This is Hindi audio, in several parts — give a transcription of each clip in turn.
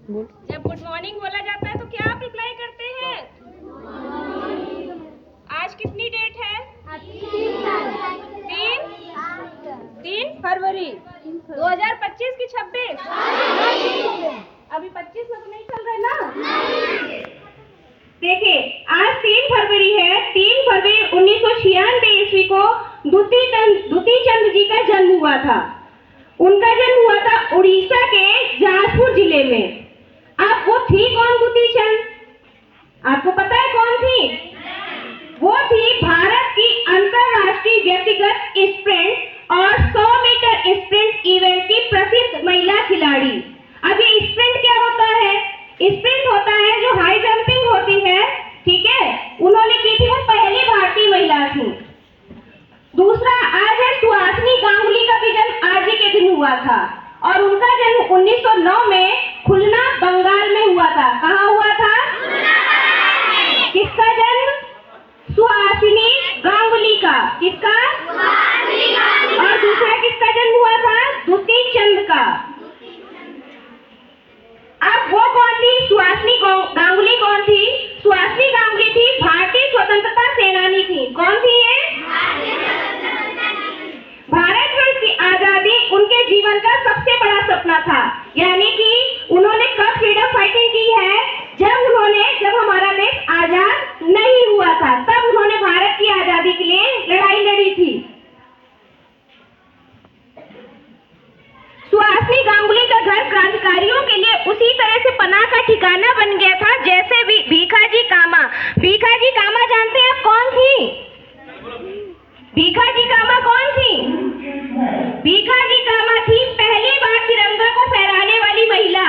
जब गुड मॉर्निंग बोला जाता है तो क्या आप रिप्लाई करते हैं? आज कितनी डेट है? 3 फरवरी 2025 की 26। अभी 25 में तो नहीं चल रहे ना? देखिए, आज 3 फरवरी है। 3 फरवरी 1996 ईस्वी को दुती चंद जी का जन्म हुआ था। उनका जन्म हुआ था उड़ीसा के जाजपुर जिले में। अब वो थी कौन दुती चंद? आपको पता है कौन थी? वो थी भारत की अंतरराष्ट्रीय व्यक्तिगत स्प्रिंट और 100 मीटर स्प्रिंट इवेंट की प्रसिद्ध महिला खिलाड़ी। अब ये स्प्रिंट क्या होता है? स्प्रिंट होता है जो हाई जंपिंग होती है, ठीक है, उन्होंने की थी। वो पहली भारतीय महिला थी। दूसरा, आज है सुहासिनी गांगुली का भी जन्म आज ही के दिन हुआ था और उनका जन्म 1909 में खुलना बंगाल में हुआ था। कहाँ हुआ था? किसका जन्म? सुहासिनी गांगुली का। किसका? और दूसरा किसका जन्म हुआ था? दुती चंद का। अब वो कौन थी? सुहासिनी गांगुली कौन थी? सुहासिनी गांगुली थी भारतीय स्वतंत्रता सेनानी थी। कौन थी ये? भारतवर्ष की आजादी उनके जीवन का सबसे बड़ा सपना था। यानी कि उन्होंने कब फ्रीडम फाइटिंग की है? जब हमारा देश आजाद नहीं हुआ था, तब उन्होंने भारत की आजादी के लिए लड़ाई लड़ी थी। सुहासिनी गांगुली का घर क्रांतिकारियों के लिए उसी तरह से पनाह का ठिकाना बन गया था जैसे भीखाजी कामा। भीखाजी कामा जानते हैं आप कौन थी? भीखाजी कामा कौन थी? भीखाजी कामा थी पहली बार तिरंगा को फहराने वाली महिला।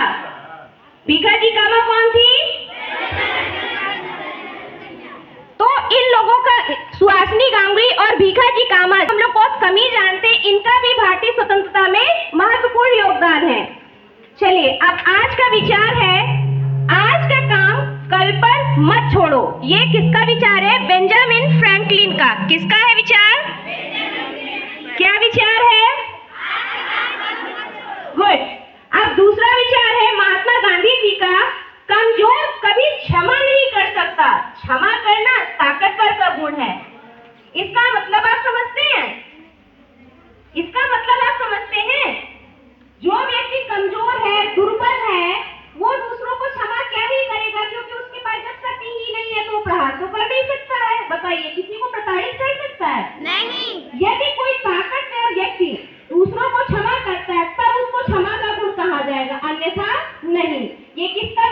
भीखाजी कामा कौन थी? तो इन लोगों का, सुहासिनी गांगुली और भीखाजी कामा, हम लोग बहुत कम ही जानते हैं। इनका भी भारतीय स्वतंत्रता में महत्वपूर्ण योगदान है। चलिए, अब आज का विचार है, आज का काम कल पर मत छोड़ो। ये किसका विचार है? बेंजामिन फ्रैंकलिन का। किसका है विचार? क्या विचार है? गुड। अब दूसरा विचार है महात्मा गांधी जी का, कमजोर कभी क्षमा नहीं कर सकता। क्षमा करना ताकतवर का गुण है। इसका मतलब आप समझते हैं? इसका मतलब आप समझते हैं? जो व्यक्ति कमजोर है, दुर्बल है, वो दूसरों को क्षमा क्या ही करेगा, क्योंकि उसके पास जब शक्ति ही नहीं है तो प्रहार तो कर नहीं सकता है। बताइए, किसी को प्रताड़ित कर सकता है? नहीं। यदि कोई ताकतवर व्यक्ति दूसरों को क्षमा करता है, तब उसको क्षमा का गुण कहा जाएगा, अन्यथा नहीं। ये किसका